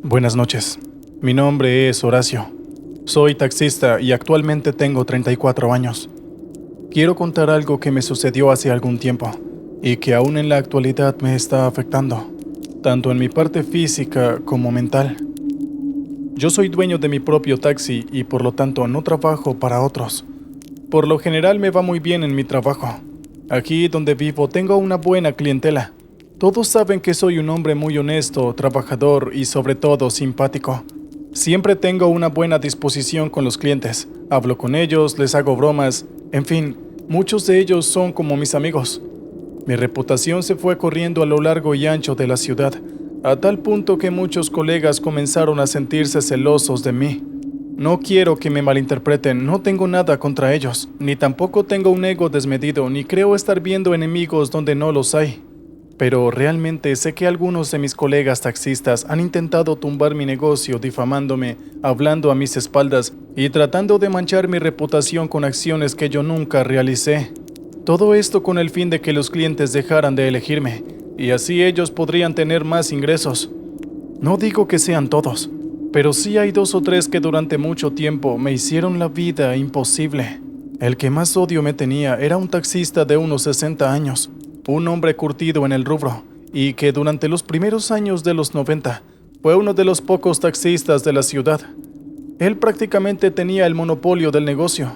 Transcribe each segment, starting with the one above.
Buenas noches. Mi nombre es Horacio. Soy taxista y actualmente tengo 34 años. Quiero contar algo que me sucedió hace algún tiempo y que aún en la actualidad me está afectando, tanto en mi parte física como mental. Yo soy dueño de mi propio taxi y por lo tanto no trabajo para otros. Por lo general me va muy bien en mi trabajo. Aquí donde vivo tengo una buena clientela. Todos saben que soy un hombre muy honesto, trabajador y sobre todo simpático. Siempre tengo una buena disposición con los clientes. Hablo con ellos, les hago bromas, en fin, muchos de ellos son como mis amigos. Mi reputación se fue corriendo a lo largo y ancho de la ciudad, a tal punto que muchos colegas comenzaron a sentirse celosos de mí. No quiero que me malinterpreten, no tengo nada contra ellos, ni tampoco tengo un ego desmedido, ni creo estar viendo enemigos donde no los hay. Pero realmente sé que algunos de mis colegas taxistas han intentado tumbar mi negocio difamándome, hablando a mis espaldas y tratando de manchar mi reputación con acciones que yo nunca realicé. Todo esto con el fin de que los clientes dejaran de elegirme, y así ellos podrían tener más ingresos. No digo que sean todos, pero sí hay 2 o 3 que durante mucho tiempo me hicieron la vida imposible. El que más odio me tenía era un taxista de unos 60 años, un hombre curtido en el rubro, y que durante los primeros años de los 90 fue uno de los pocos taxistas de la ciudad. Él prácticamente tenía el monopolio del negocio.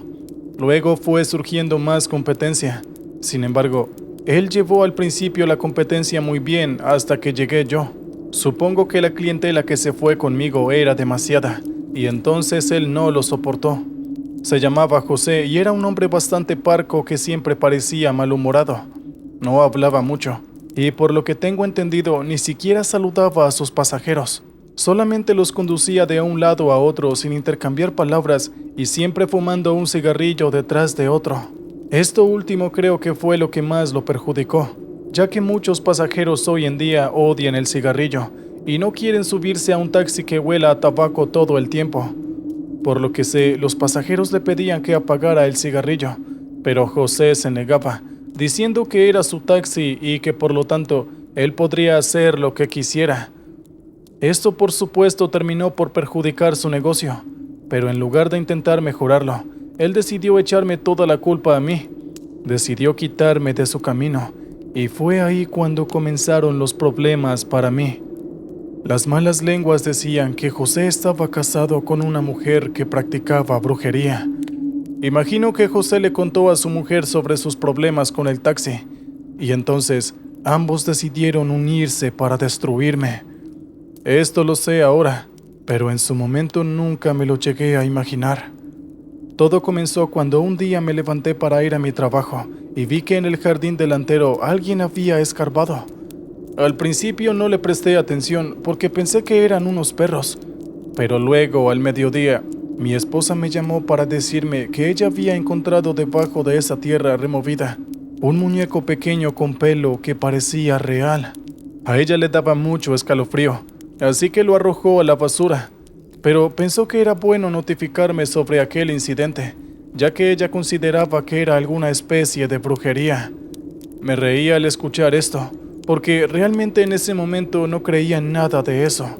Luego fue surgiendo más competencia. Sin embargo, él llevó al principio la competencia muy bien hasta que llegué yo. Supongo que la clientela que se fue conmigo era demasiada, y entonces él no lo soportó. Se llamaba José y era un hombre bastante parco que siempre parecía malhumorado. No hablaba mucho, y por lo que tengo entendido, ni siquiera saludaba a sus pasajeros. Solamente los conducía de un lado a otro sin intercambiar palabras y siempre fumando un cigarrillo detrás de otro. Esto último creo que fue lo que más lo perjudicó, ya que muchos pasajeros hoy en día odian el cigarrillo y no quieren subirse a un taxi que huela a tabaco todo el tiempo. Por lo que sé, los pasajeros le pedían que apagara el cigarrillo, pero José se negaba, diciendo que era su taxi y que por lo tanto él podría hacer lo que quisiera. Esto por supuesto terminó por perjudicar su negocio, pero en lugar de intentar mejorarlo, él decidió echarme toda la culpa a mí. Decidió quitarme de su camino, y fue ahí cuando comenzaron los problemas para mí. Las malas lenguas decían que José estaba casado con una mujer que practicaba brujería. Imagino que José le contó a su mujer sobre sus problemas con el taxi, y entonces ambos decidieron unirse para destruirme. Esto lo sé ahora, pero en su momento nunca me lo llegué a imaginar. Todo comenzó cuando un día me levanté para ir a mi trabajo y vi que en el jardín delantero alguien había escarbado. Al principio no le presté atención porque pensé que eran unos perros, pero luego al mediodía mi esposa me llamó para decirme que ella había encontrado debajo de esa tierra removida un muñeco pequeño con pelo que parecía real. A ella le daba mucho escalofrío, así que lo arrojó a la basura, pero pensó que era bueno notificarme sobre aquel incidente, ya que ella consideraba que era alguna especie de brujería. Me reí al escuchar esto, porque realmente en ese momento no creía en nada de eso.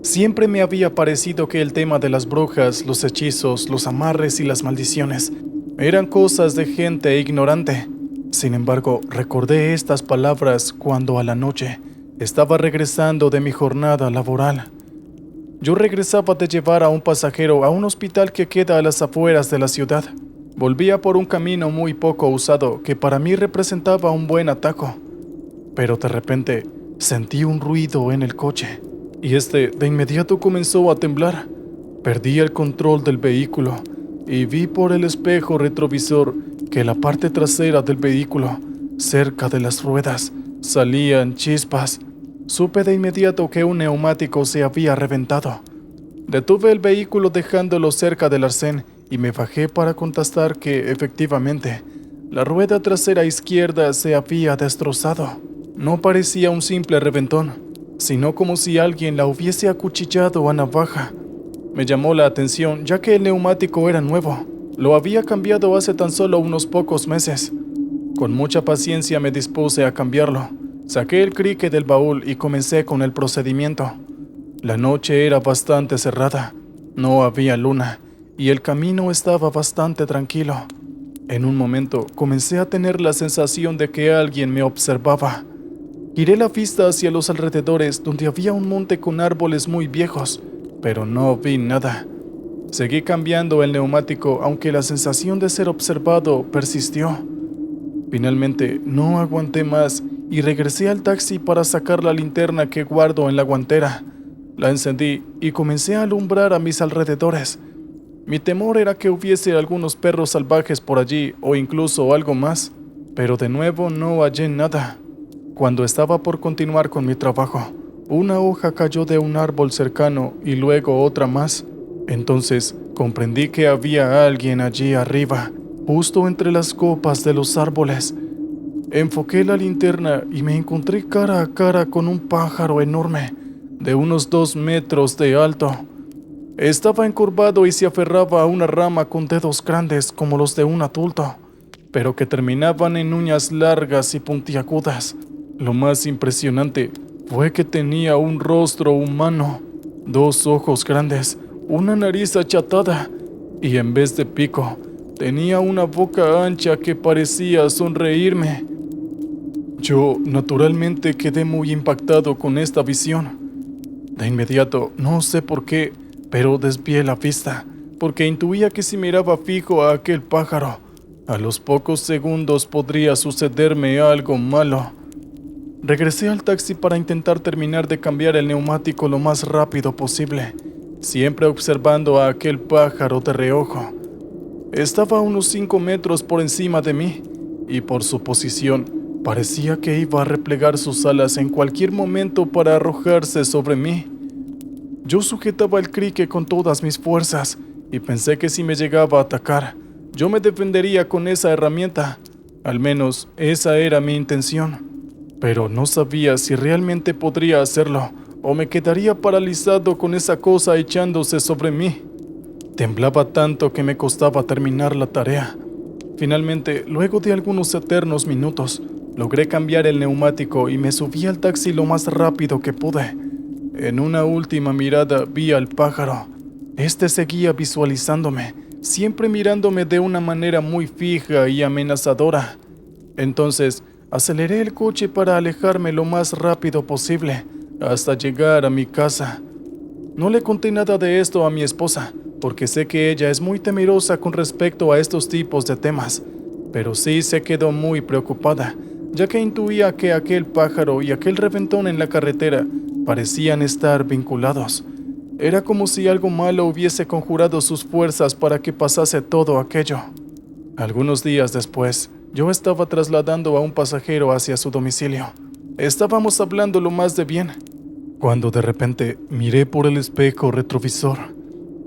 Siempre me había parecido que el tema de las brujas, los hechizos, los amarres y las maldiciones eran cosas de gente ignorante. Sin embargo, recordé estas palabras cuando a la noche estaba regresando de mi jornada laboral. Yo regresaba de llevar a un pasajero a un hospital que queda a las afueras de la ciudad. Volvía por un camino muy poco usado que para mí representaba un buen atajo. Pero de repente sentí un ruido en el coche y de inmediato comenzó a temblar. Perdí el control del vehículo y vi por el espejo retrovisor que la parte trasera del vehículo, cerca de las ruedas, salían chispas. Supe de inmediato que un neumático se había reventado. Detuve el vehículo dejándolo cerca del arcén y me bajé para constatar que, efectivamente, la rueda trasera izquierda se había destrozado. No parecía un simple reventón, sino como si alguien la hubiese acuchillado a navaja. Me llamó la atención ya que el neumático era nuevo. Lo había cambiado hace tan solo unos pocos meses. Con mucha paciencia me dispuse a cambiarlo. Saqué el cricket del baúl y comencé con el procedimiento. La noche era bastante cerrada, no había luna y el camino estaba bastante tranquilo. En un momento comencé a tener la sensación de que alguien me observaba. Giré la vista hacia los alrededores donde había un monte con árboles muy viejos, pero no vi nada. Seguí cambiando el neumático aunque la sensación de ser observado persistió. Finalmente no aguanté más y regresé al taxi para sacar la linterna que guardo en la guantera. La encendí y comencé a alumbrar a mis alrededores. Mi temor era que hubiese algunos perros salvajes por allí o incluso algo más, pero de nuevo no hallé nada. Cuando estaba por continuar con mi trabajo, una hoja cayó de un árbol cercano y luego otra más. Entonces comprendí que había alguien allí arriba, justo entre las copas de los árboles. Enfoqué la linterna y me encontré cara a cara con un pájaro enorme, de unos 2 metros de alto. Estaba encorvado y se aferraba a una rama con dedos grandes como los de un adulto, pero que terminaban en uñas largas y puntiagudas. Lo más impresionante fue que tenía un rostro humano, 2 ojos grandes, una nariz achatada y en vez de pico, tenía una boca ancha que parecía sonreírme. Yo naturalmente quedé muy impactado con esta visión. De inmediato, no sé por qué, pero desvié la vista, porque intuía que si miraba fijo a aquel pájaro, a los pocos segundos podría sucederme algo malo. Regresé al taxi para intentar terminar de cambiar el neumático lo más rápido posible, siempre observando a aquel pájaro de reojo. Estaba a unos 5 metros por encima de mí, y por su posición, parecía que iba a replegar sus alas en cualquier momento para arrojarse sobre mí. Yo sujetaba el crique con todas mis fuerzas y pensé que si me llegaba a atacar, yo me defendería con esa herramienta. Al menos esa era mi intención. Pero no sabía si realmente podría hacerlo o me quedaría paralizado con esa cosa echándose sobre mí. Temblaba tanto que me costaba terminar la tarea. Finalmente, luego de algunos eternos minutos, logré cambiar el neumático y me subí al taxi lo más rápido que pude. En una última mirada vi al pájaro. Este seguía visualizándome, siempre mirándome de una manera muy fija y amenazadora. Entonces, aceleré el coche para alejarme lo más rápido posible, hasta llegar a mi casa. No le conté nada de esto a mi esposa, porque sé que ella es muy temerosa con respecto a estos tipos de temas, pero sí se quedó muy preocupada, ya que intuía que aquel pájaro y aquel reventón en la carretera parecían estar vinculados. Era como si algo malo hubiese conjurado sus fuerzas para que pasase todo aquello. Algunos días después, yo estaba trasladando a un pasajero hacia su domicilio. Estábamos hablando lo más de bien, cuando de repente miré por el espejo retrovisor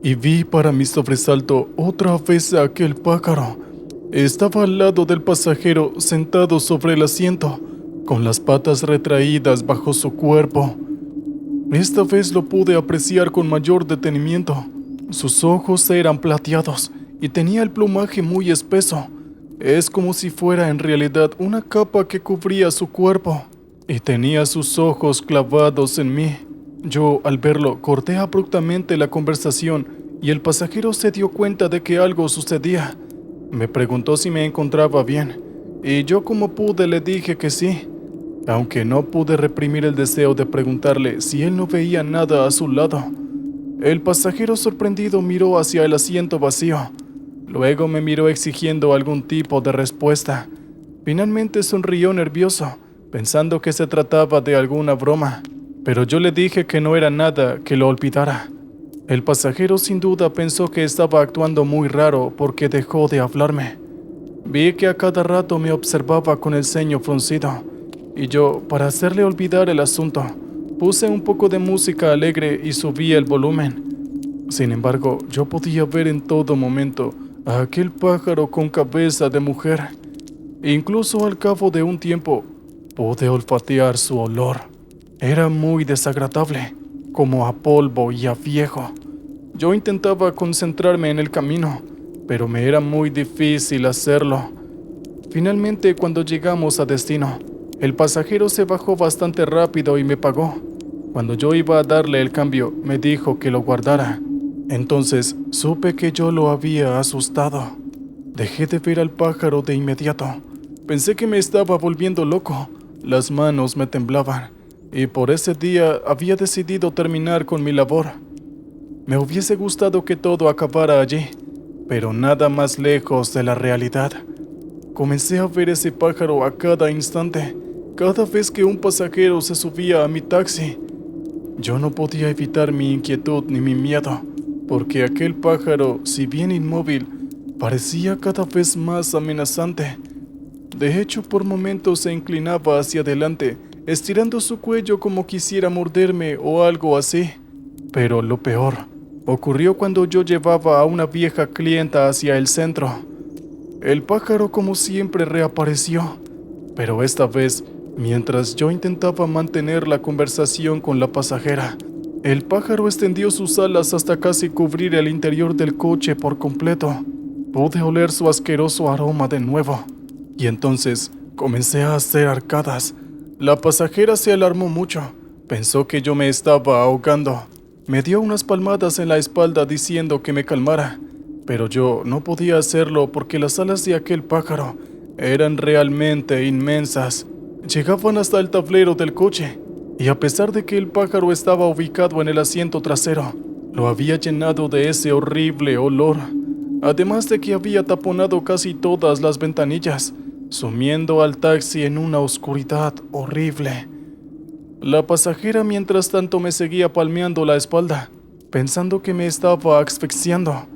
y vi para mi sobresalto otra vez a aquel pájaro. Estaba al lado del pasajero sentado sobre el asiento, con las patas retraídas bajo su cuerpo. Esta vez lo pude apreciar con mayor detenimiento. Sus ojos eran plateados y tenía el plumaje muy espeso. Es como si fuera en realidad una capa que cubría su cuerpo. Y tenía sus ojos clavados en mí. Yo, al verlo, corté abruptamente la conversación y el pasajero se dio cuenta de que algo sucedía. Me preguntó si me encontraba bien, y yo como pude le dije que sí, aunque no pude reprimir el deseo de preguntarle si él no veía nada a su lado. El pasajero sorprendido miró hacia el asiento vacío. Luego me miró exigiendo algún tipo de respuesta. Finalmente sonrió nervioso, pensando que se trataba de alguna broma, pero yo le dije que no era nada, que lo olvidara. El pasajero sin duda pensó que estaba actuando muy raro porque dejó de hablarme. Vi que a cada rato me observaba con el ceño fruncido, y yo, para hacerle olvidar el asunto, puse un poco de música alegre y subí el volumen. Sin embargo, yo podía ver en todo momento a aquel pájaro con cabeza de mujer. Incluso al cabo de un tiempo, pude olfatear su olor. Era muy desagradable, como a polvo y a viejo. Yo intentaba concentrarme en el camino, pero me era muy difícil hacerlo. Finalmente, cuando llegamos a destino, el pasajero se bajó bastante rápido y me pagó. Cuando yo iba a darle el cambio, me dijo que lo guardara. Entonces supe que yo lo había asustado. Dejé de ver al pájaro de inmediato. Pensé que me estaba volviendo loco. Las manos me temblaban. Y por ese día había decidido terminar con mi labor. Me hubiese gustado que todo acabara allí, pero nada más lejos de la realidad. Comencé a ver ese pájaro a cada instante, cada vez que un pasajero se subía a mi taxi. Yo no podía evitar mi inquietud ni mi miedo, porque aquel pájaro, si bien inmóvil, parecía cada vez más amenazante. De hecho, por momentos se inclinaba hacia adelante, estirando su cuello como quisiera morderme o algo así. Pero lo peor ocurrió cuando yo llevaba a una vieja clienta hacia el centro. El pájaro, como siempre, reapareció, pero esta vez, mientras yo intentaba mantener la conversación con la pasajera, el pájaro extendió sus alas hasta casi cubrir el interior del coche por completo. Pude oler su asqueroso aroma de nuevo, y entonces comencé a hacer arcadas. La pasajera se alarmó mucho, pensó que yo me estaba ahogando. Me dio unas palmadas en la espalda diciendo que me calmara, pero yo no podía hacerlo porque las alas de aquel pájaro eran realmente inmensas. Llegaban hasta el tablero del coche, y a pesar de que el pájaro estaba ubicado en el asiento trasero, lo había llenado de ese horrible olor, además de que había taponado casi todas las ventanillas, sumiendo al taxi en una oscuridad horrible. La pasajera mientras tanto me seguía palmeando la espalda, pensando que me estaba asfixiando.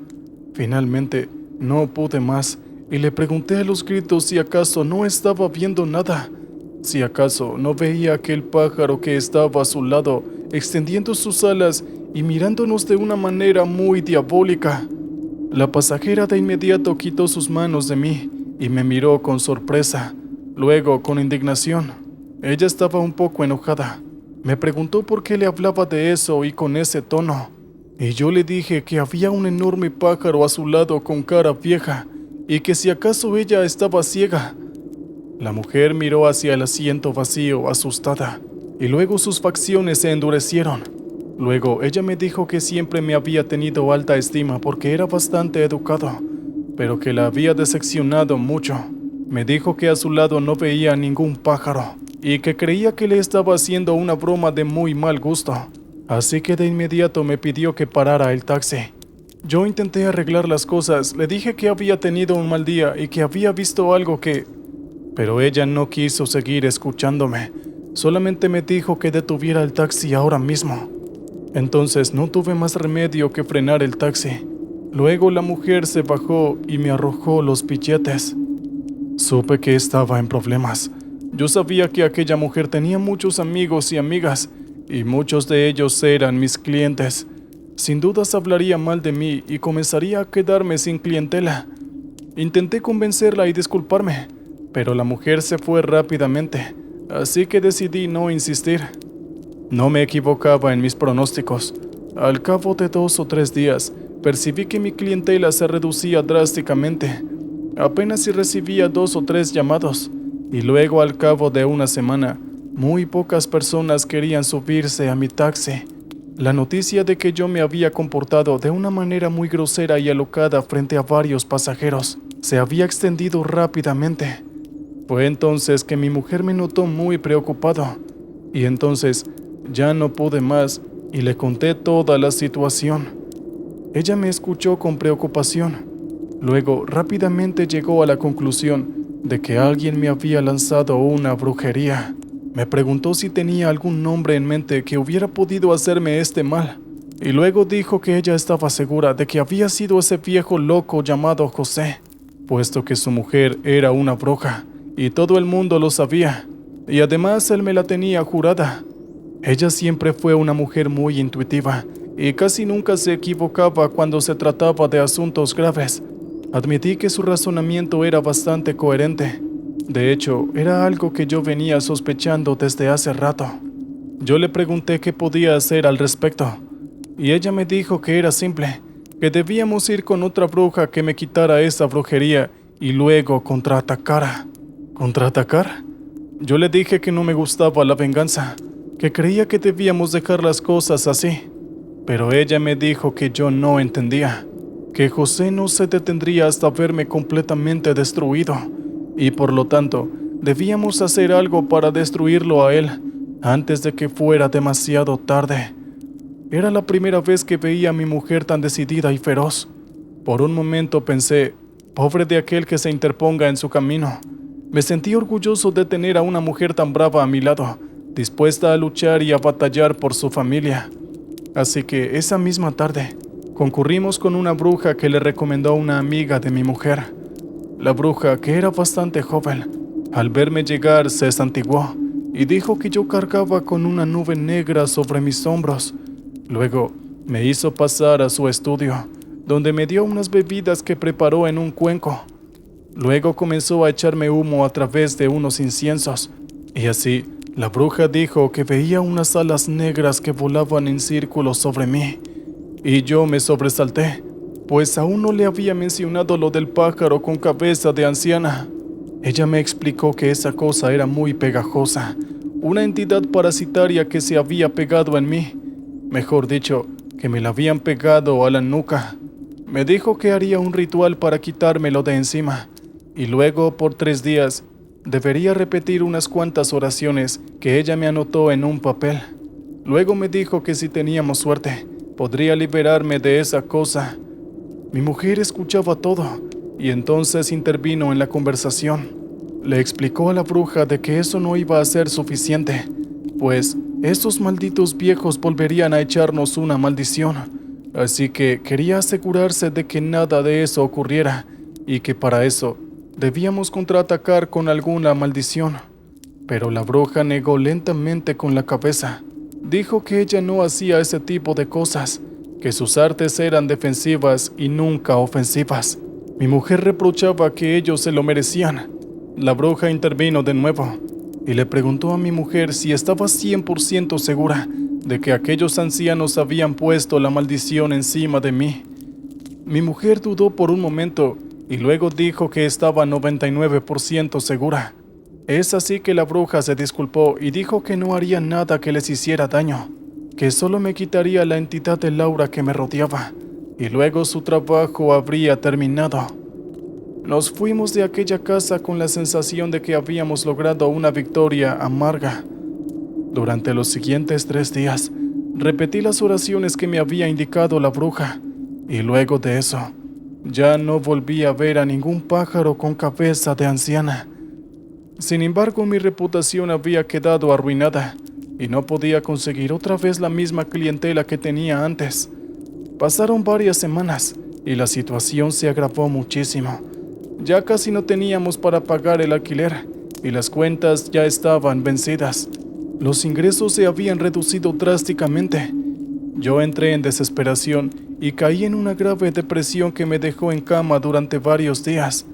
Finalmente, no pude más y le pregunté a los gritos si acaso no estaba viendo nada, si acaso no veía aquel pájaro que estaba a su lado, extendiendo sus alas y mirándonos de una manera muy diabólica. La pasajera de inmediato quitó sus manos de mí y me miró con sorpresa, luego con indignación. Ella estaba un poco enojada. Me preguntó por qué le hablaba de eso y con ese tono. Y yo le dije que había un enorme pájaro a su lado con cara vieja y que si acaso ella estaba ciega. La mujer miró hacia el asiento vacío, asustada, y luego sus facciones se endurecieron. Luego ella me dijo que siempre me había tenido alta estima porque era bastante educado, pero que la había decepcionado mucho. Me dijo que a su lado no veía ningún pájaro y que creía que le estaba haciendo una broma de muy mal gusto. Así que de inmediato me pidió que parara el taxi. Yo intenté arreglar las cosas, le dije que había tenido un mal día y que había visto algo que... Pero ella no quiso seguir escuchándome, solamente me dijo que detuviera el taxi ahora mismo. Entonces no tuve más remedio que frenar el taxi. Luego la mujer se bajó y me arrojó los billetes. Supe que estaba en problemas. Yo sabía que aquella mujer tenía muchos amigos y amigas, y muchos de ellos eran mis clientes. Sin dudas hablaría mal de mí y comenzaría a quedarme sin clientela. Intenté convencerla y disculparme, pero la mujer se fue rápidamente, así que decidí no insistir. No me equivocaba en mis pronósticos. Al cabo de 2 o 3 días, percibí que mi clientela se reducía drásticamente. Apenas si recibía 2 o 3 llamados, y luego al cabo de una semana, muy pocas personas querían subirse a mi taxi. La noticia de que yo me había comportado de una manera muy grosera y alocada frente a varios pasajeros se había extendido rápidamente. Fue entonces que mi mujer me notó muy preocupado, y entonces ya no pude más y le conté toda la situación. Ella me escuchó con preocupación. Luego rápidamente llegó a la conclusión de que alguien me había lanzado una brujería. Me preguntó si tenía algún nombre en mente que hubiera podido hacerme este mal, y luego dijo que ella estaba segura de que había sido ese viejo loco llamado José, puesto que su mujer era una bruja, y todo el mundo lo sabía, y además él me la tenía jurada. Ella siempre fue una mujer muy intuitiva, y casi nunca se equivocaba cuando se trataba de asuntos graves. Admití que su razonamiento era bastante coherente. De hecho, era algo que yo venía sospechando desde hace rato. Yo le pregunté qué podía hacer al respecto, y ella me dijo que era simple, que debíamos ir con otra bruja que me quitara esa brujería y luego contraatacara. ¿Contraatacar? Yo le dije que no me gustaba la venganza, que creía que debíamos dejar las cosas así, pero ella me dijo que yo no entendía, que José no se detendría hasta verme completamente destruido, y por lo tanto, debíamos hacer algo para destruirlo a él, antes de que fuera demasiado tarde. Era la primera vez que veía a mi mujer tan decidida y feroz. Por un momento pensé, pobre de aquel que se interponga en su camino. Me sentí orgulloso de tener a una mujer tan brava a mi lado, dispuesta a luchar y a batallar por su familia. Así que esa misma tarde, concurrimos con una bruja que le recomendó una amiga de mi mujer. La bruja, que era bastante joven, al verme llegar se santiguó y dijo que yo cargaba con una nube negra sobre mis hombros. Luego me hizo pasar a su estudio, donde me dio unas bebidas que preparó en un cuenco. Luego comenzó a echarme humo a través de unos inciensos, y así la bruja dijo que veía unas alas negras que volaban en círculos sobre mí. Y yo me sobresalté, pues aún no le había mencionado lo del pájaro con cabeza de anciana. Ella me explicó que esa cosa era muy pegajosa, una entidad parasitaria que se había pegado en mí. Mejor dicho, que me la habían pegado a la nuca. Me dijo que haría un ritual para quitármelo de encima, y luego por 3 días debería repetir unas cuantas oraciones que ella me anotó en un papel. Luego me dijo que si teníamos suerte, podría liberarme de esa cosa. Mi mujer escuchaba todo, y entonces intervino en la conversación. Le explicó a la bruja de que eso no iba a ser suficiente, pues esos malditos viejos volverían a echarnos una maldición, así que quería asegurarse de que nada de eso ocurriera, y que para eso debíamos contraatacar con alguna maldición. Pero la bruja negó lentamente con la cabeza. Dijo que ella no hacía ese tipo de cosas, que sus artes eran defensivas y nunca ofensivas. Mi mujer reprochaba que ellos se lo merecían. La bruja intervino de nuevo y le preguntó a mi mujer si estaba 100% segura de que aquellos ancianos habían puesto la maldición encima de mí. Mi mujer dudó por un momento y luego dijo que estaba 99% segura. Es así que la bruja se disculpó y dijo que no haría nada que les hiciera daño, que solo me quitaría la entidad del aura que me rodeaba, y luego su trabajo habría terminado. Nos fuimos de aquella casa con la sensación de que habíamos logrado una victoria amarga. Durante los siguientes 3 días, repetí las oraciones que me había indicado la bruja, y luego de eso, ya no volví a ver a ningún pájaro con cabeza de anciana. Sin embargo, mi reputación había quedado arruinada y no podía conseguir otra vez la misma clientela que tenía antes. Pasaron varias semanas y la situación se agravó muchísimo. Ya casi no teníamos para pagar el alquiler y las cuentas ya estaban vencidas. Los ingresos se habían reducido drásticamente. Yo entré en desesperación y caí en una grave depresión que me dejó en cama durante varios días.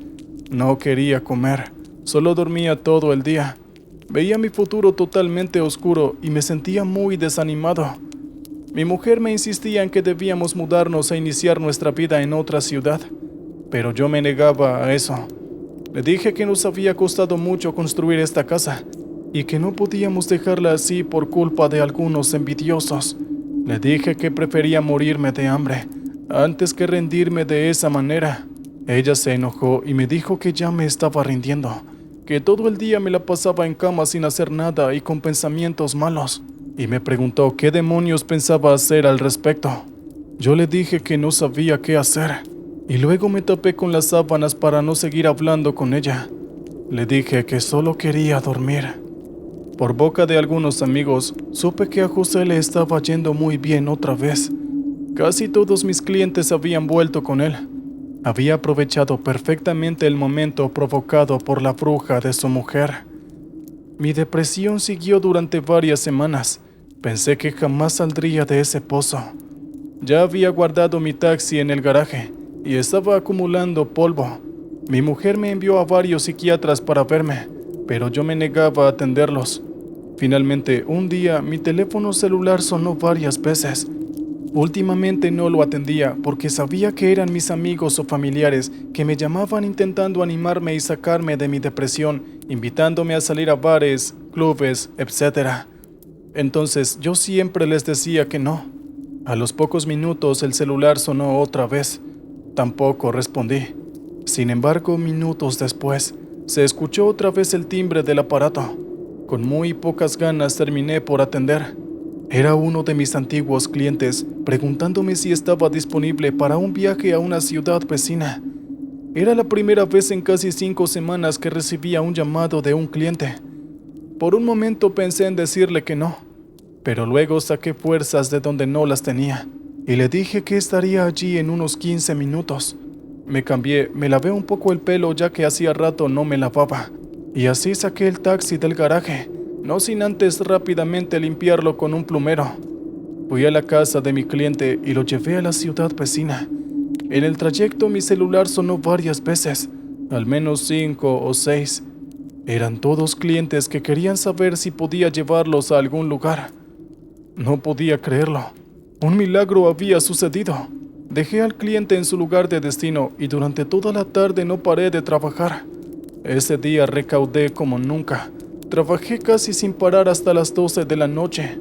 No quería comer, solo dormía todo el día. Veía mi futuro totalmente oscuro y me sentía muy desanimado. Mi mujer me insistía en que debíamos mudarnos e iniciar nuestra vida en otra ciudad, pero yo me negaba a eso. Le dije que nos había costado mucho construir esta casa y que no podíamos dejarla así por culpa de algunos envidiosos. Le dije que prefería morirme de hambre antes que rendirme de esa manera. Ella se enojó y me dijo que ya me estaba rindiendo, que todo el día me la pasaba en cama sin hacer nada y con pensamientos malos, y me preguntó qué demonios pensaba hacer al respecto. Yo le dije que no sabía qué hacer, y luego me tapé con las sábanas para no seguir hablando con ella. Le dije que solo quería dormir. Por boca de algunos amigos, supe que a José le estaba yendo muy bien otra vez. Casi todos mis clientes habían vuelto con él. Había aprovechado perfectamente el momento provocado por la bruja de su mujer. Mi depresión siguió durante varias semanas. Pensé que jamás saldría de ese pozo. Ya había guardado mi taxi en el garaje y estaba acumulando polvo. Mi mujer me envió a varios psiquiatras para verme, pero yo me negaba a atenderlos. Finalmente, un día, mi teléfono celular sonó varias veces. Últimamente no lo atendía porque sabía que eran mis amigos o familiares que me llamaban intentando animarme y sacarme de mi depresión, invitándome a salir a bares, clubes, etc. Entonces yo siempre les decía que no. A los pocos minutos el celular sonó otra vez. Tampoco respondí. Sin embargo, minutos después, se escuchó otra vez el timbre del aparato. Con muy pocas ganas terminé por atender. Era uno de mis antiguos clientes preguntándome si estaba disponible para un viaje a una ciudad vecina. Era la primera vez en casi 5 semanas que recibía un llamado de un cliente. Por un momento pensé en decirle que no, pero luego saqué fuerzas de donde no las tenía y le dije que estaría allí en unos 15 minutos. Me cambié, me lavé un poco el pelo ya que hacía rato no me lavaba, y así saqué el taxi del garaje, no sin antes rápidamente limpiarlo con un plumero. Fui a la casa de mi cliente y lo llevé a la ciudad vecina. En el trayecto mi celular sonó varias veces, al menos 5 o 6. Eran todos clientes que querían saber si podía llevarlos a algún lugar. No podía creerlo. Un milagro había sucedido. Dejé al cliente en su lugar de destino y durante toda la tarde no paré de trabajar. Ese día recaudé como nunca. Trabajé casi sin parar hasta las 12 de la noche.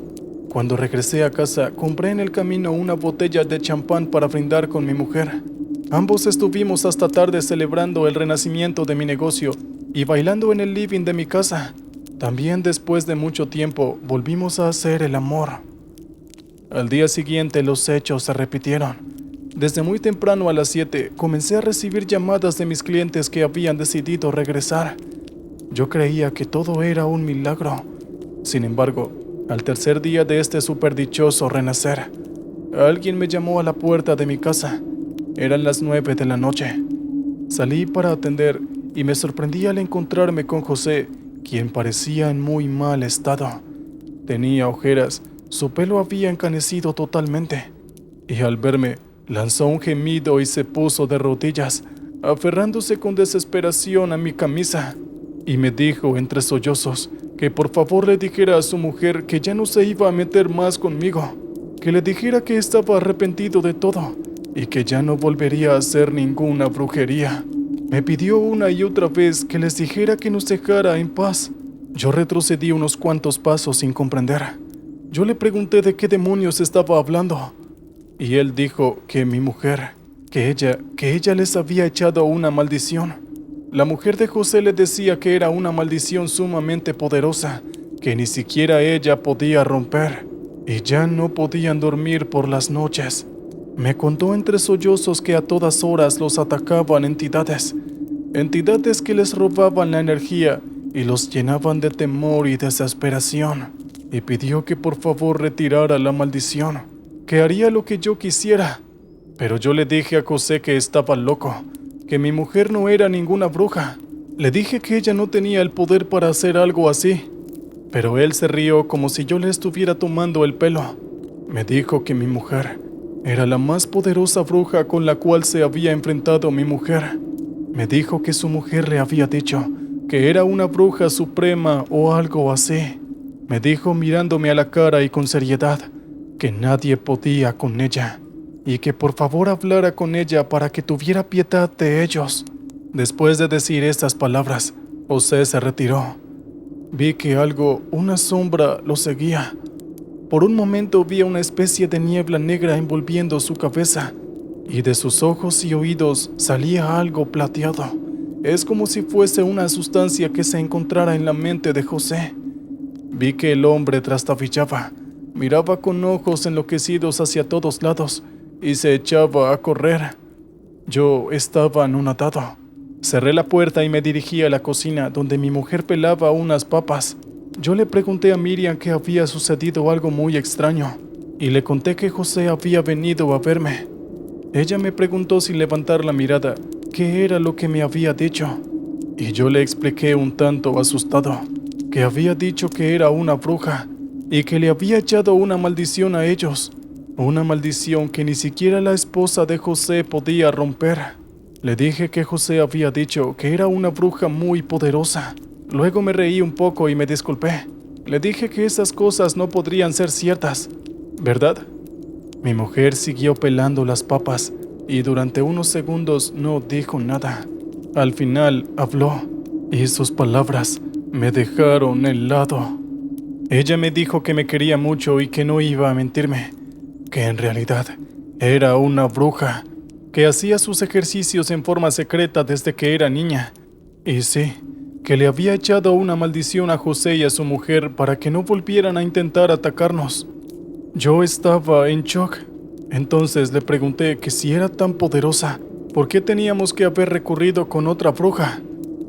Cuando regresé a casa, compré en el camino una botella de champán para brindar con mi mujer. Ambos estuvimos hasta tarde celebrando el renacimiento de mi negocio y bailando en el living de mi casa. También después de mucho tiempo, volvimos a hacer el amor. Al día siguiente los hechos se repitieron. Desde muy temprano a las 7 comencé a recibir llamadas de mis clientes que habían decidido regresar. Yo creía que todo era un milagro. Sin embargo, al tercer día de este superdichoso renacer, alguien me llamó a la puerta de mi casa. Eran las 9 de la noche. Salí para atender y me sorprendí al encontrarme con José, quien parecía en muy mal estado. Tenía ojeras, su pelo había encanecido totalmente, y al verme, lanzó un gemido y se puso de rodillas, aferrándose con desesperación a mi camisa, y me dijo entre sollozos que por favor le dijera a su mujer que ya no se iba a meter más conmigo, que le dijera que estaba arrepentido de todo y que ya no volvería a hacer ninguna brujería. Me pidió una y otra vez que les dijera que nos dejara en paz. Yo retrocedí unos cuantos pasos sin comprender. Yo le pregunté de qué demonios estaba hablando, y él dijo que mi mujer, que ella les había echado una maldición. La mujer de José le decía que era una maldición sumamente poderosa, que ni siquiera ella podía romper, y ya no podían dormir por las noches. Me contó entre sollozos que a todas horas los atacaban entidades que les robaban la energía y los llenaban de temor y desesperación, y pidió que por favor retirara la maldición, que haría lo que yo quisiera. Pero yo le dije a José que estaba loco, que mi mujer no era ninguna bruja. Le dije que ella no tenía el poder para hacer algo así, pero él se rió como si yo le estuviera tomando el pelo. Me dijo que mi mujer era la más poderosa bruja con la cual se había enfrentado mi mujer. Me dijo que su mujer le había dicho que era una bruja suprema o algo así. Me dijo mirándome a la cara y con seriedad que nadie podía con ella y que por favor hablara con ella para que tuviera piedad de ellos. Después de decir estas palabras, José se retiró. Vi que una sombra, lo seguía. Por un momento vi una especie de niebla negra envolviendo su cabeza, y de sus ojos y oídos salía algo plateado. Es como si fuese una sustancia que se encontrara en la mente de José. Vi que el hombre trastabillaba, miraba con ojos enloquecidos hacia todos lados y se echaba a correr. Yo estaba anonadado. Cerré la puerta y me dirigí a la cocina, donde mi mujer pelaba unas papas. Yo le pregunté a Miriam que había sucedido algo muy extraño, y le conté que José había venido a verme. Ella me preguntó sin levantar la mirada qué era lo que me había dicho, y yo le expliqué un tanto asustado que había dicho que era una bruja y que le había echado una maldición a ellos, una maldición que ni siquiera la esposa de José podía romper. Le dije que José había dicho que era una bruja muy poderosa. Luego me reí un poco y me disculpé. Le dije que esas cosas no podrían ser ciertas, ¿verdad? Mi mujer siguió pelando las papas y durante unos segundos no dijo nada. Al final habló y sus palabras me dejaron helado. Ella me dijo que me quería mucho y que no iba a mentirme, que en realidad era una bruja, que hacía sus ejercicios en forma secreta desde que era niña. Y sí, que le había echado una maldición a José y a su mujer para que no volvieran a intentar atacarnos. Yo estaba en shock. Entonces le pregunté que si era tan poderosa, ¿por qué teníamos que haber recurrido con otra bruja?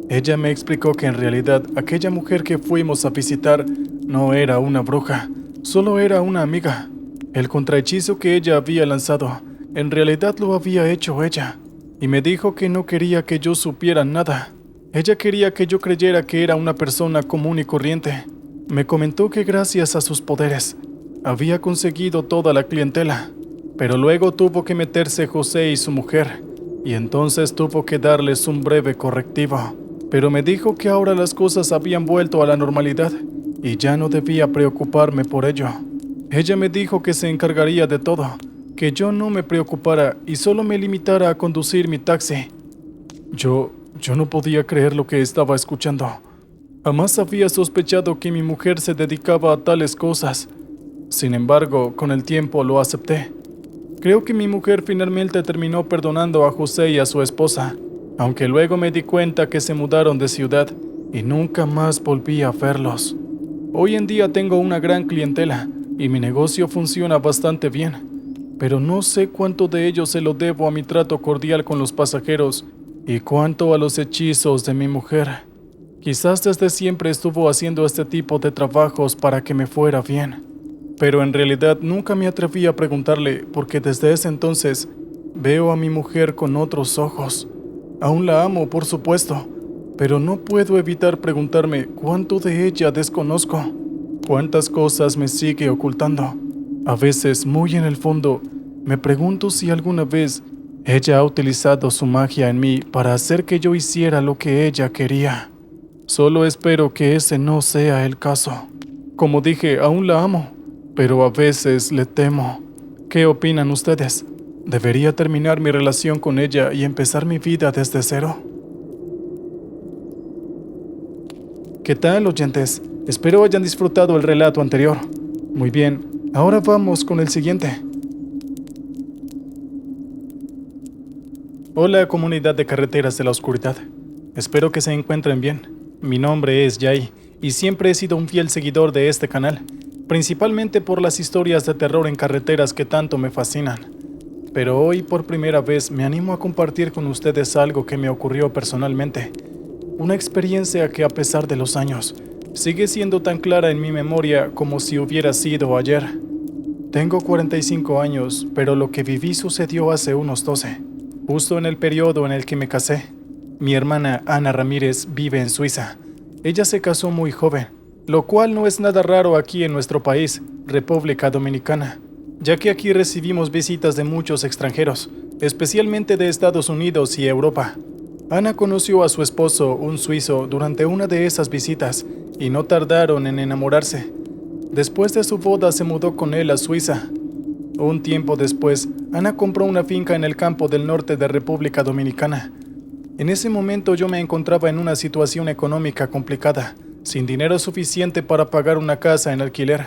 Ella me explicó que en realidad aquella mujer que fuimos a visitar no era una bruja, solo era una amiga. El contrahechizo que ella había lanzado, en realidad lo había hecho ella, y me dijo que no quería que yo supiera nada. Ella quería que yo creyera que era una persona común y corriente. Me comentó que gracias a sus poderes, había conseguido toda la clientela, pero luego tuvo que meterse José y su mujer, y entonces tuvo que darles un breve correctivo. Pero me dijo que ahora las cosas habían vuelto a la normalidad, y ya no debía preocuparme por ello. Ella me dijo que se encargaría de todo, que yo no me preocupara y solo me limitara a conducir mi taxi. Yo no podía creer lo que estaba escuchando. Jamás había sospechado que mi mujer se dedicaba a tales cosas. Sin embargo, con el tiempo lo acepté. Creo que mi mujer finalmente terminó perdonando a José y a su esposa, aunque luego me di cuenta que se mudaron de ciudad y nunca más volví a verlos. Hoy en día tengo una gran clientela y mi negocio funciona bastante bien, pero no sé cuánto de ello se lo debo a mi trato cordial con los pasajeros y cuánto a los hechizos de mi mujer. Quizás desde siempre estuvo haciendo este tipo de trabajos para que me fuera bien, pero en realidad nunca me atreví a preguntarle porque desde ese entonces veo a mi mujer con otros ojos. Aún la amo, por supuesto, pero no puedo evitar preguntarme cuánto de ella desconozco, cuántas cosas me sigue ocultando. A veces, muy en el fondo, me pregunto si alguna vez ella ha utilizado su magia en mí para hacer que yo hiciera lo que ella quería. Solo espero que ese no sea el caso. Como dije, aún la amo, pero a veces le temo. ¿Qué opinan ustedes? ¿Debería terminar mi relación con ella y empezar mi vida desde cero? ¿Qué tal, oyentes? Espero hayan disfrutado el relato anterior. Muy bien, ahora vamos con el siguiente. Hola, comunidad de Carreteras de la Oscuridad. Espero que se encuentren bien. Mi nombre es Jay y siempre he sido un fiel seguidor de este canal, principalmente por las historias de terror en carreteras que tanto me fascinan. Pero hoy por primera vez me animo a compartir con ustedes algo que me ocurrió personalmente. Una experiencia que a pesar de los años, sigue siendo tan clara en mi memoria como si hubiera sido ayer. Tengo 45 años, pero lo que viví sucedió hace unos 12, justo en el periodo en el que me casé. Mi hermana Ana Ramírez vive en Suiza. Ella se casó muy joven, lo cual no es nada raro aquí en nuestro país, República Dominicana, ya que aquí recibimos visitas de muchos extranjeros, especialmente de Estados Unidos y Europa. Ana conoció a su esposo, un suizo, durante una de esas visitas y no tardaron en enamorarse. Después de su boda se mudó con él a Suiza. Un tiempo después, Ana compró una finca en el campo del norte de República Dominicana. En ese momento yo me encontraba en una situación económica complicada, sin dinero suficiente para pagar una casa en alquiler.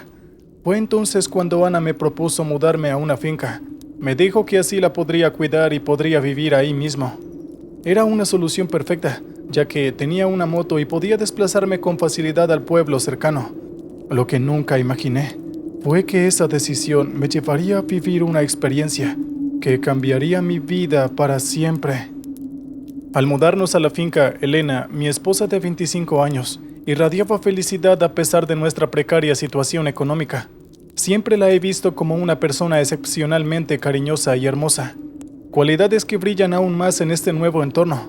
Fue entonces cuando Ana me propuso mudarme a una finca. Me dijo que así la podría cuidar y podría vivir ahí mismo. Era una solución perfecta, ya que tenía una moto y podía desplazarme con facilidad al pueblo cercano. Lo que nunca imaginé fue que esa decisión me llevaría a vivir una experiencia que cambiaría mi vida para siempre. Al mudarnos a la finca, Elena, mi esposa de 25 años, irradiaba felicidad a pesar de nuestra precaria situación económica. Siempre la he visto como una persona excepcionalmente cariñosa y hermosa, cualidades que brillan aún más en este nuevo entorno.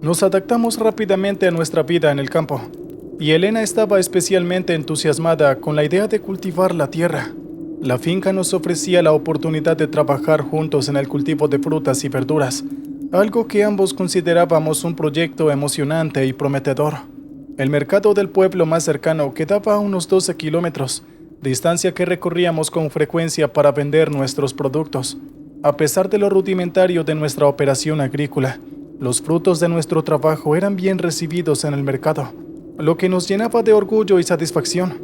Nos adaptamos rápidamente a nuestra vida en el campo, y Elena estaba especialmente entusiasmada con la idea de cultivar la tierra. La finca nos ofrecía la oportunidad de trabajar juntos en el cultivo de frutas y verduras, algo que ambos considerábamos un proyecto emocionante y prometedor. El mercado del pueblo más cercano quedaba a unos 12 kilómetros, distancia que recorríamos con frecuencia para vender nuestros productos. A pesar de lo rudimentario de nuestra operación agrícola, los frutos de nuestro trabajo eran bien recibidos en el mercado, lo que nos llenaba de orgullo y satisfacción.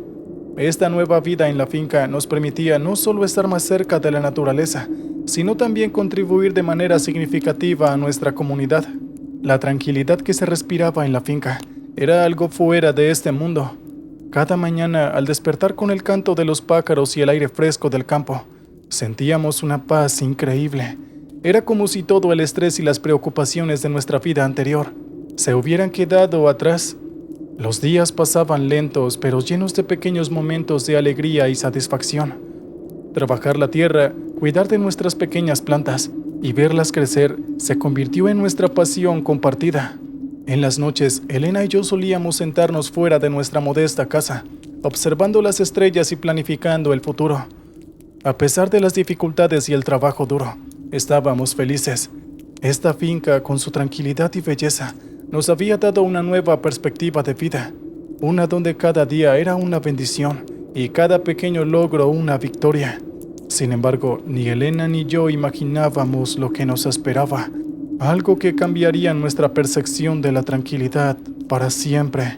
Esta nueva vida en la finca nos permitía no solo estar más cerca de la naturaleza, sino también contribuir de manera significativa a nuestra comunidad. La tranquilidad que se respiraba en la finca era algo fuera de este mundo. Cada mañana, al despertar con el canto de los pájaros y el aire fresco del campo, sentíamos una paz increíble. Era como si todo el estrés y las preocupaciones de nuestra vida anterior se hubieran quedado atrás. Los días pasaban lentos, pero llenos de pequeños momentos de alegría y satisfacción. Trabajar la tierra, cuidar de nuestras pequeñas plantas y verlas crecer se convirtió en nuestra pasión compartida. En las noches, Elena y yo solíamos sentarnos fuera de nuestra modesta casa, observando las estrellas y planificando el futuro. A pesar de las dificultades y el trabajo duro, estábamos felices. Esta finca, con su tranquilidad y belleza, nos había dado una nueva perspectiva de vida, una donde cada día era una bendición y cada pequeño logro una victoria. Sin embargo, ni Elena ni yo imaginábamos lo que nos esperaba, algo que cambiaría nuestra percepción de la tranquilidad para siempre.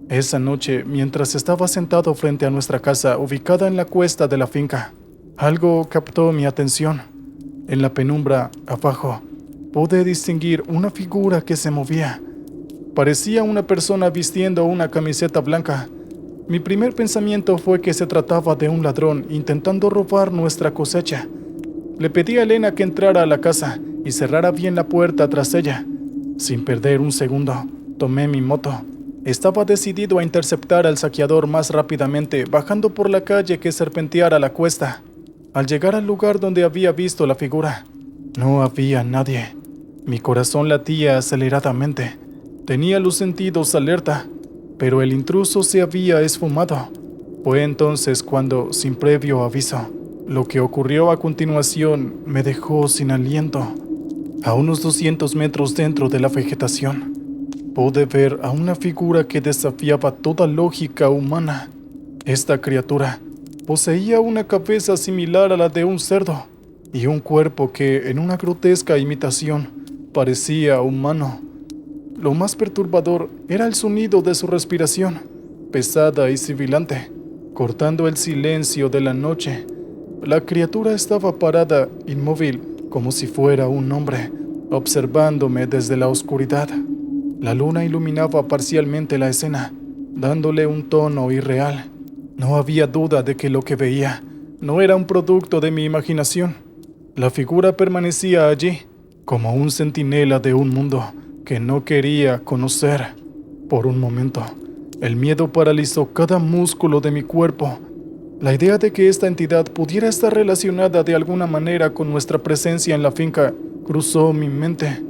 Esa noche, mientras estaba sentado frente a nuestra casa ubicada en la cuesta de la finca, algo captó mi atención. En la penumbra, abajo, pude distinguir una figura que se movía. Parecía una persona vistiendo una camiseta blanca. Mi primer pensamiento fue que se trataba de un ladrón intentando robar nuestra cosecha. Le pedí a Elena que entrara a la casa y cerrara bien la puerta tras ella. Sin perder un segundo, tomé mi moto. Estaba decidido a interceptar al saqueador más rápidamente, bajando por la calle que serpenteara la cuesta. Al llegar al lugar donde había visto la figura, no había nadie. Mi corazón latía aceleradamente. Tenía los sentidos alerta, pero el intruso se había esfumado. Fue entonces cuando, sin previo aviso, lo que ocurrió a continuación me dejó sin aliento. A unos 200 metros dentro de la vegetación, pude ver a una figura que desafiaba toda lógica humana. Esta criatura poseía una cabeza similar a la de un cerdo y un cuerpo que, en una grotesca imitación, parecía humano. Lo más perturbador era el sonido de su respiración, pesada y sibilante, cortando el silencio de la noche. La criatura estaba parada, inmóvil, como si fuera un hombre, observándome desde la oscuridad. La luna iluminaba parcialmente la escena, dándole un tono irreal. No había duda de que lo que veía no era un producto de mi imaginación. La figura permanecía allí, como un centinela de un mundo que no quería conocer. Por un momento, el miedo paralizó cada músculo de mi cuerpo. La idea de que esta entidad pudiera estar relacionada de alguna manera con nuestra presencia en la finca cruzó mi mente.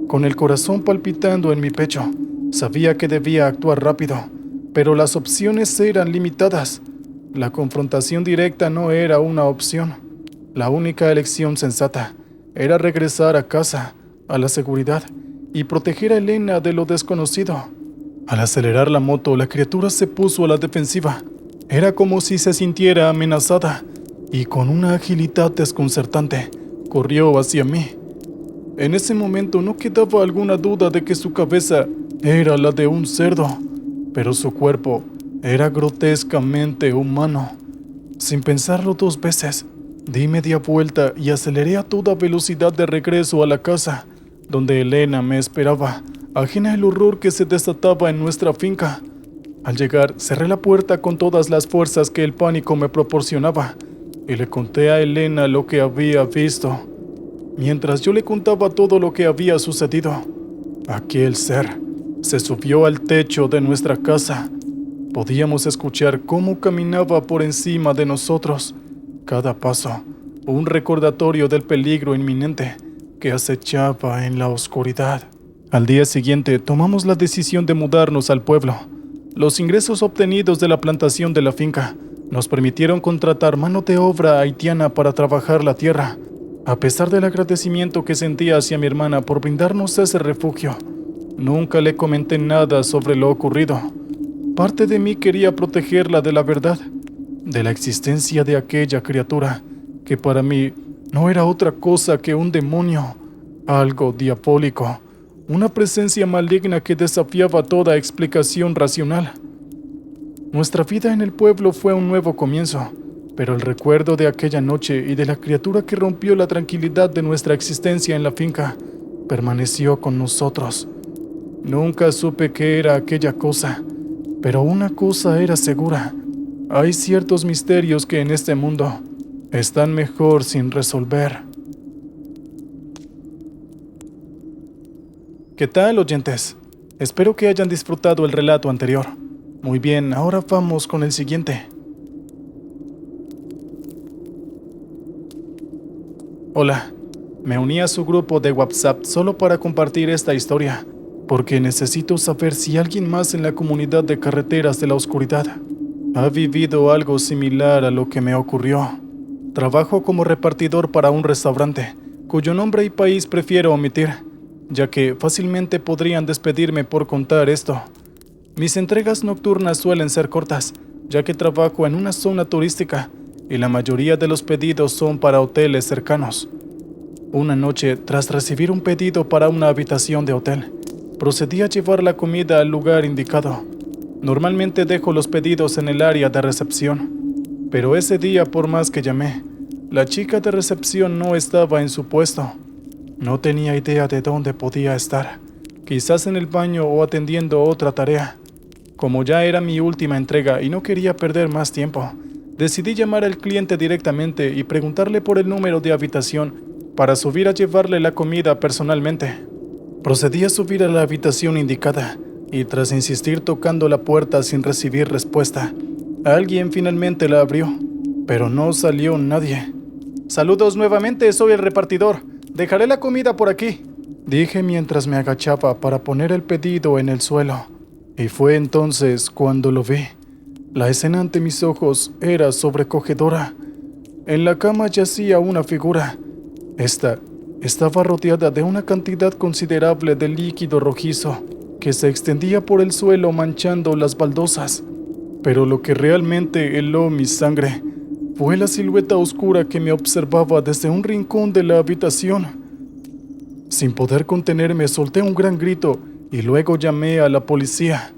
Con el corazón palpitando en mi pecho, sabía que debía actuar rápido, pero las opciones eran limitadas. La confrontación directa no era una opción. La única elección sensata era regresar a casa, a la seguridad, y proteger a Elena de lo desconocido. Al acelerar la moto, la criatura se puso a la defensiva. Era como si se sintiera amenazada, y con una agilidad desconcertante, corrió hacia mí. En ese momento no quedaba alguna duda de que su cabeza era la de un cerdo, pero su cuerpo era grotescamente humano. Sin pensarlo dos veces, di media vuelta y aceleré a toda velocidad de regreso a la casa, donde Elena me esperaba, ajena al horror que se desataba en nuestra finca. Al llegar, cerré la puerta con todas las fuerzas que el pánico me proporcionaba y le conté a Elena lo que había visto. Mientras yo le contaba todo lo que había sucedido, aquel ser se subió al techo de nuestra casa. Podíamos escuchar cómo caminaba por encima de nosotros. Cada paso, un recordatorio del peligro inminente que acechaba en la oscuridad. Al día siguiente, tomamos la decisión de mudarnos al pueblo. Los ingresos obtenidos de la plantación de la finca nos permitieron contratar mano de obra haitiana para trabajar la tierra. A pesar del agradecimiento que sentía hacia mi hermana por brindarnos ese refugio, nunca le comenté nada sobre lo ocurrido. Parte de mí quería protegerla de la verdad, de la existencia de aquella criatura, que para mí no era otra cosa que un demonio, algo diabólico, una presencia maligna que desafiaba toda explicación racional. Nuestra vida en el pueblo fue un nuevo comienzo, pero el recuerdo de aquella noche y de la criatura que rompió la tranquilidad de nuestra existencia en la finca permaneció con nosotros. Nunca supe qué era aquella cosa, pero una cosa era segura: hay ciertos misterios que en este mundo están mejor sin resolver. ¿Qué tal, oyentes? Espero que hayan disfrutado el relato anterior. Muy bien, ahora vamos con el siguiente. Hola, me uní a su grupo de WhatsApp solo para compartir esta historia, porque necesito saber si alguien más en la comunidad de Carreteras de la Oscuridad ha vivido algo similar a lo que me ocurrió. Trabajo como repartidor para un restaurante, cuyo nombre y país prefiero omitir, ya que fácilmente podrían despedirme por contar esto. Mis entregas nocturnas suelen ser cortas, ya que trabajo en una zona turística y la mayoría de los pedidos son para hoteles cercanos. Una noche, tras recibir un pedido para una habitación de hotel, procedí a llevar la comida al lugar indicado. Normalmente dejo los pedidos en el área de recepción, pero ese día, por más que llamé, la chica de recepción no estaba en su puesto. No tenía idea de dónde podía estar, quizás en el baño o atendiendo otra tarea. Como ya era mi última entrega y no quería perder más tiempo, decidí llamar al cliente directamente y preguntarle por el número de habitación para subir a llevarle la comida personalmente. Procedí a subir a la habitación indicada y tras insistir tocando la puerta sin recibir respuesta, alguien finalmente la abrió, pero no salió nadie. «Saludos nuevamente, soy el repartidor. Dejaré la comida por aquí», dije mientras me agachaba para poner el pedido en el suelo. Y fue entonces cuando lo vi. La escena ante mis ojos era sobrecogedora. En la cama yacía una figura. Esta estaba rodeada de una cantidad considerable de líquido rojizo que se extendía por el suelo manchando las baldosas. Pero lo que realmente heló mi sangre fue la silueta oscura que me observaba desde un rincón de la habitación. Sin poder contenerme, solté un gran grito y luego llamé a la policía.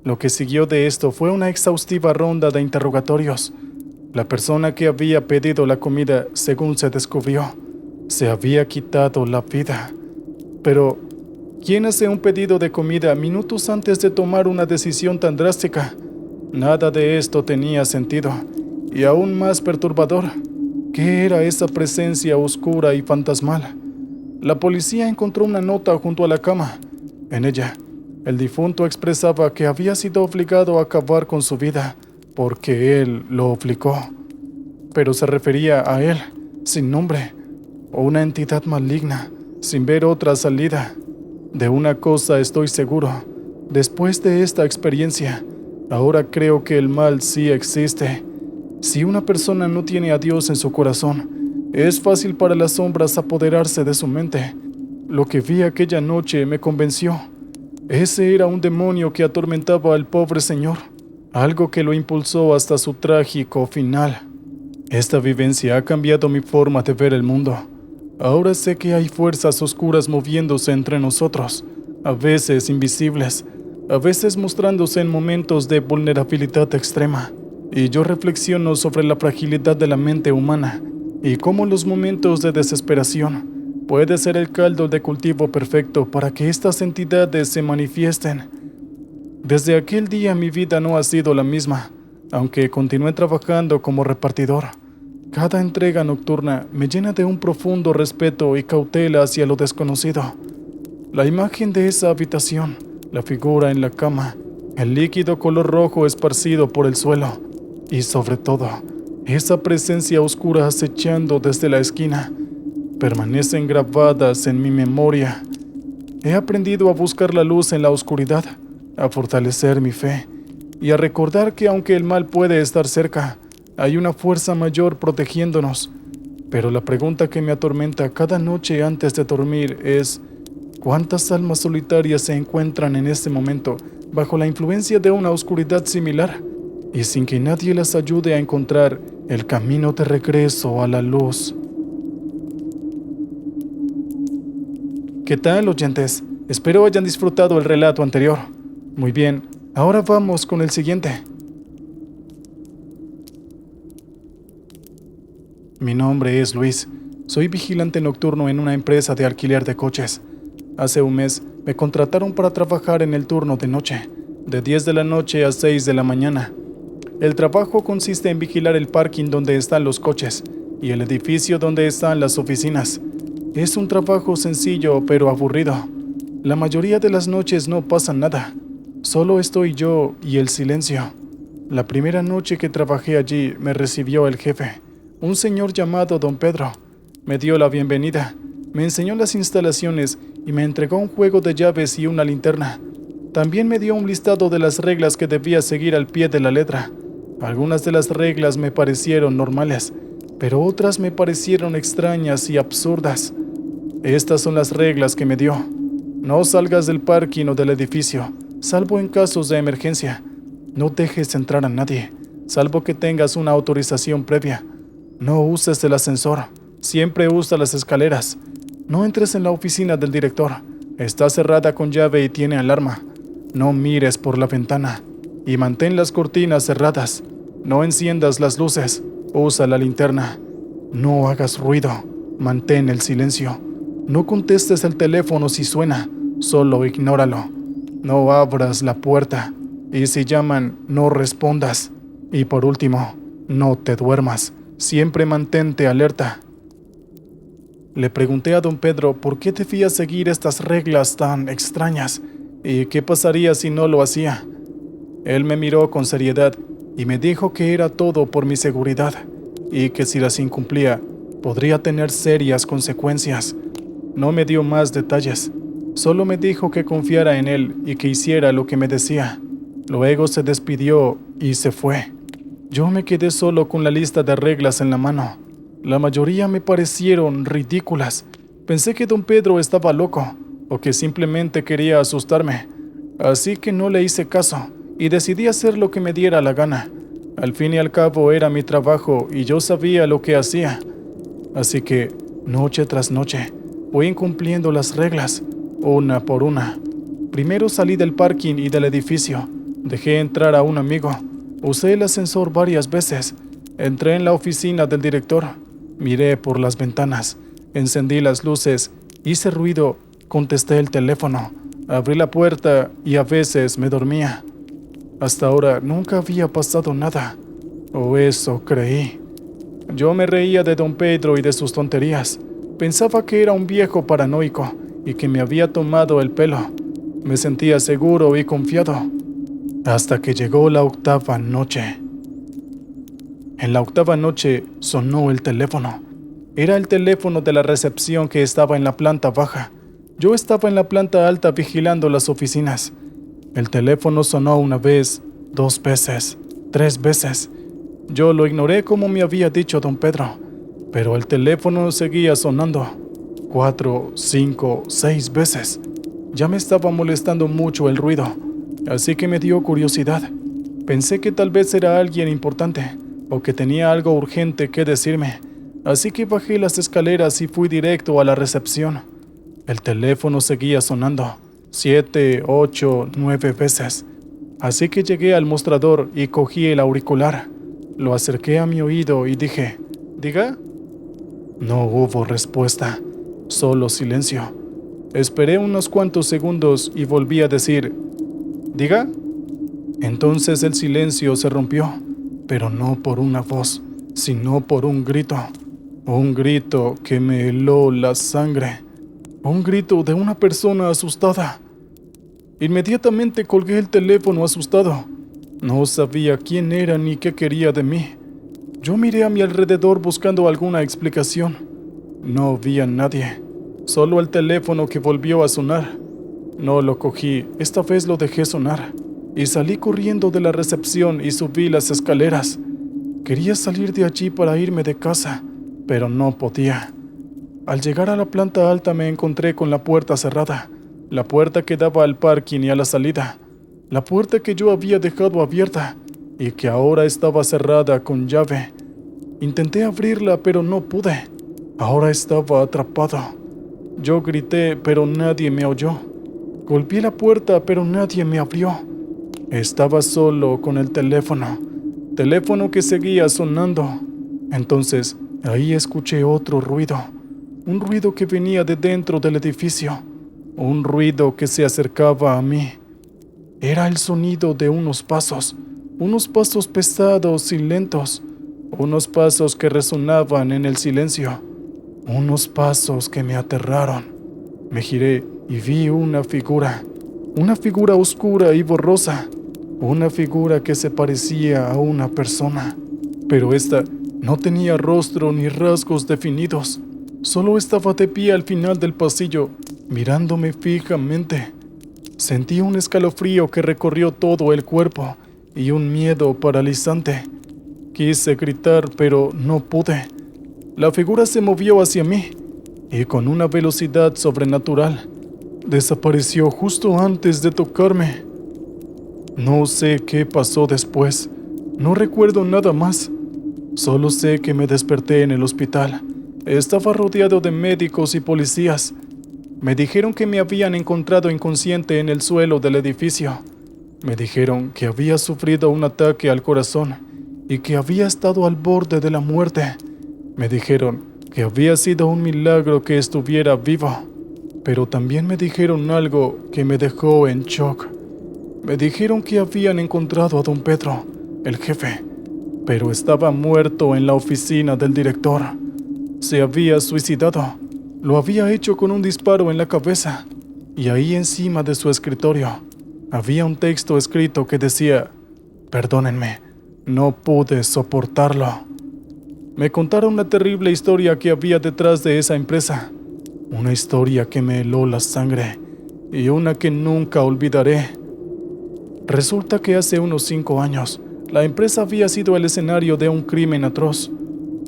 Lo que siguió de esto fue una exhaustiva ronda de interrogatorios. La persona que había pedido la comida, según se descubrió, se había quitado la vida. Pero, ¿quién hace un pedido de comida minutos antes de tomar una decisión tan drástica? Nada de esto tenía sentido. Y aún más perturbador, ¿qué era esa presencia oscura y fantasmal? La policía encontró una nota junto a la cama. En ella, el difunto expresaba que había sido obligado a acabar con su vida porque él lo obligó. Pero se refería a él, sin nombre, o una entidad maligna, sin ver otra salida. De una cosa estoy seguro: después de esta experiencia, ahora creo que el mal sí existe. Si una persona no tiene a Dios en su corazón, es fácil para las sombras apoderarse de su mente. Lo que vi aquella noche me convenció. Ese era un demonio que atormentaba al pobre señor, algo que lo impulsó hasta su trágico final. Esta vivencia ha cambiado mi forma de ver el mundo. Ahora sé que hay fuerzas oscuras moviéndose entre nosotros, a veces invisibles, a veces mostrándose en momentos de vulnerabilidad extrema. Y yo reflexiono sobre la fragilidad de la mente humana y cómo los momentos de desesperación puede ser el caldo de cultivo perfecto para que estas entidades se manifiesten. Desde aquel día mi vida no ha sido la misma, aunque continué trabajando como repartidor. Cada entrega nocturna me llena de un profundo respeto y cautela hacia lo desconocido. La imagen de esa habitación, la figura en la cama, el líquido color rojo esparcido por el suelo y sobre todo, esa presencia oscura acechando desde la esquina, permanecen grabadas en mi memoria. He aprendido a buscar la luz en la oscuridad, a fortalecer mi fe y a recordar que aunque el mal puede estar cerca, hay una fuerza mayor protegiéndonos. Pero la pregunta que me atormenta cada noche antes de dormir es: ¿cuántas almas solitarias se encuentran en este momento bajo la influencia de una oscuridad similar y sin que nadie las ayude a encontrar el camino de regreso a la luz? ¿Qué tal, oyentes? Espero hayan disfrutado el relato anterior. Muy bien, ahora vamos con el siguiente. Mi nombre es Luis. Soy vigilante nocturno en una empresa de alquiler de coches. Hace un mes me contrataron para trabajar en el turno de noche, de 10 de la noche a 6 de la mañana. El trabajo consiste en vigilar el parking donde están los coches y el edificio donde están las oficinas. Es un trabajo sencillo pero aburrido. La mayoría de las noches no pasa nada. Solo estoy yo y el silencio. La primera noche que trabajé allí me recibió el jefe, un señor llamado Don Pedro. Me dio la bienvenida, me enseñó las instalaciones y me entregó un juego de llaves y una linterna. También me dio un listado de las reglas que debía seguir al pie de la letra. Algunas de las reglas me parecieron normales, pero otras me parecieron extrañas y absurdas. Estas son las reglas que me dio. No salgas del parking o del edificio, salvo en casos de emergencia. No dejes entrar a nadie, salvo que tengas una autorización previa. No uses el ascensor, siempre usa las escaleras. No entres en la oficina del director, está cerrada con llave y tiene alarma. No mires por la ventana y mantén las cortinas cerradas. No enciendas las luces, usa la linterna. No hagas ruido, mantén el silencio. No contestes el teléfono si suena, solo ignóralo. No abras la puerta y si llaman, no respondas. Y por último, no te duermas, siempre mantente alerta. Le pregunté a don Pedro por qué debía seguir estas reglas tan extrañas y qué pasaría si no lo hacía. Él me miró con seriedad y me dijo que era todo por mi seguridad y que si las incumplía podría tener serias consecuencias. No me dio más detalles, solo me dijo que confiara en él y que hiciera lo que me decía. Luego se despidió y se fue. Yo me quedé solo con la lista de reglas en la mano. La mayoría me parecieron ridículas. Pensé que don Pedro estaba loco o que simplemente quería asustarme. Así que no le hice caso y decidí hacer lo que me diera la gana. Al fin y al cabo era mi trabajo y yo sabía lo que hacía. Así que, noche tras noche, fui incumpliendo las reglas, una por una. Primero salí del parking y del edificio. Dejé entrar a un amigo. Usé el ascensor varias veces. Entré en la oficina del director. Miré por las ventanas. Encendí las luces. Hice ruido. Contesté el teléfono. Abrí la puerta y a veces me dormía. Hasta ahora nunca había pasado nada. O eso creí. Yo me reía de don Pedro y de sus tonterías. Pensaba que era un viejo paranoico y que me había tomado el pelo. Me sentía seguro y confiado. Hasta que llegó la octava noche. En la octava noche sonó el teléfono. Era el teléfono de la recepción que estaba en la planta baja. Yo estaba en la planta alta vigilando las oficinas. El teléfono sonó una vez, 2 veces, 3 veces. Yo lo ignoré como me había dicho don Pedro, pero el teléfono seguía sonando 4, 5, 6 veces. Ya me estaba molestando mucho el ruido, así que me dio curiosidad. Pensé que tal vez era alguien importante o que tenía algo urgente que decirme, así que bajé las escaleras y fui directo a la recepción. El teléfono seguía sonando 7, 8, 9 veces, así que llegué al mostrador y cogí el auricular. Lo acerqué a mi oído y dije, ¿diga? No hubo respuesta, solo silencio. Esperé unos cuantos segundos y volví a decir, ¿diga? Entonces el silencio se rompió, pero no por una voz, sino por un grito. Un grito que me heló la sangre. Un grito de una persona asustada. Inmediatamente colgué el teléfono asustado. No sabía quién era ni qué quería de mí. Yo miré a mi alrededor buscando alguna explicación. No vi a nadie, solo el teléfono que volvió a sonar. No lo cogí, esta vez lo dejé sonar, y salí corriendo de la recepción y subí las escaleras. Quería salir de allí para irme de casa, pero no podía. Al llegar a la planta alta me encontré con la puerta cerrada, la puerta que daba al parking y a la salida, la puerta que yo había dejado abierta y que ahora estaba cerrada con llave. Intenté abrirla, pero no pude. Ahora estaba atrapado. Yo grité, pero nadie me oyó. Golpeé la puerta, pero nadie me abrió. Estaba solo con el teléfono que seguía sonando. Entonces Ahí escuché otro ruido, un ruido que venía de dentro del edificio, un ruido que se acercaba a mí. Era el sonido de unos pasos pesados y lentos, unos pasos que resonaban en el silencio, unos pasos que me aterraron. Me giré y vi una figura oscura y borrosa, una figura que se parecía a una persona, pero esta no tenía rostro ni rasgos definidos, solo estaba de pie al final del pasillo, mirándome fijamente. Sentí un escalofrío que recorrió todo el cuerpo y un miedo paralizante. Quise gritar, pero no pude. La figura se movió hacia mí y con una velocidad sobrenatural desapareció justo antes de tocarme. No sé qué pasó después. No recuerdo nada más. Solo sé que me desperté en el hospital. Estaba rodeado de médicos y policías. Me dijeron que me habían encontrado inconsciente en el suelo del edificio. Me dijeron que había sufrido un ataque al corazón y que había estado al borde de la muerte. Me dijeron que había sido un milagro que estuviera vivo. Pero también me dijeron algo que me dejó en shock. Me dijeron que habían encontrado a don Pedro, el jefe, pero estaba muerto en la oficina del director. Se había suicidado. Lo había hecho con un disparo en la cabeza. Y ahí encima de su escritorio había un texto escrito que decía: «Perdónenme, no pude soportarlo». Me contaron la terrible historia que había detrás de esa empresa. Una historia que me heló la sangre y una que nunca olvidaré. Resulta que hace unos 5 años, la empresa había sido el escenario de un crimen atroz.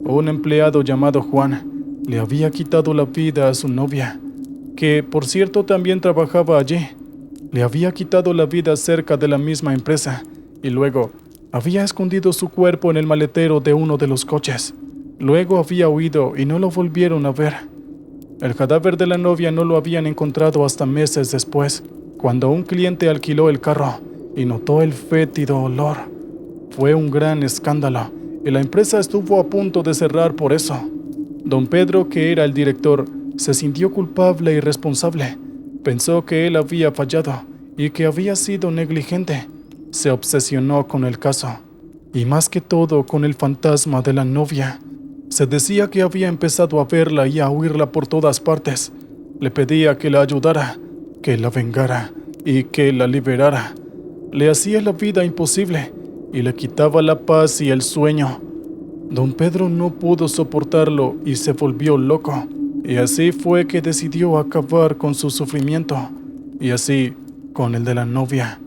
Un empleado llamado Juan le había quitado la vida a su novia, que por cierto también trabajaba allí. Le había quitado la vida cerca de la misma empresa y luego había escondido su cuerpo en el maletero de uno de los coches. Luego había huido y no lo volvieron a ver. El cadáver de la novia no lo habían encontrado hasta meses después, cuando un cliente alquiló el carro y notó el fétido olor. Fue un gran escándalo y la empresa estuvo a punto de cerrar por eso. Don Pedro, que era el director, se sintió culpable y responsable. Pensó que él había fallado y que había sido negligente. Se obsesionó con el caso y más que todo con el fantasma de la novia. Se decía que había empezado a verla y a oírla por todas partes. Le pedía que la ayudara, que la vengara y que la liberara. Le hacía la vida imposible y le quitaba la paz y el sueño. Don Pedro no pudo soportarlo y se volvió loco. Y así fue que decidió acabar con su sufrimiento. Y así con el de la novia.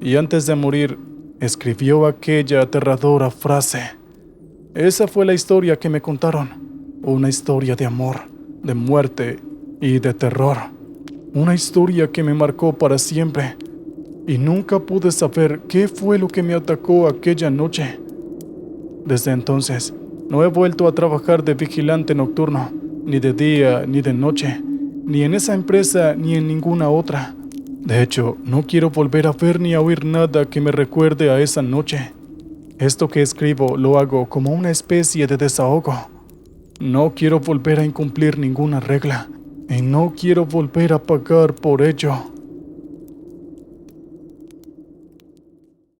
Y antes de morir, escribió aquella aterradora frase. Esa fue la historia que me contaron. Una historia de amor, de muerte y de terror. Una historia que me marcó para siempre. Y nunca pude saber qué fue lo que me atacó aquella noche. Desde entonces, no he vuelto a trabajar de vigilante nocturno, ni de día ni de noche, ni en esa empresa ni en ninguna otra. De hecho, no quiero volver a ver ni a oír nada que me recuerde a esa noche. Esto que escribo lo hago como una especie de desahogo. No quiero volver a incumplir ninguna regla y no quiero volver a pagar por ello.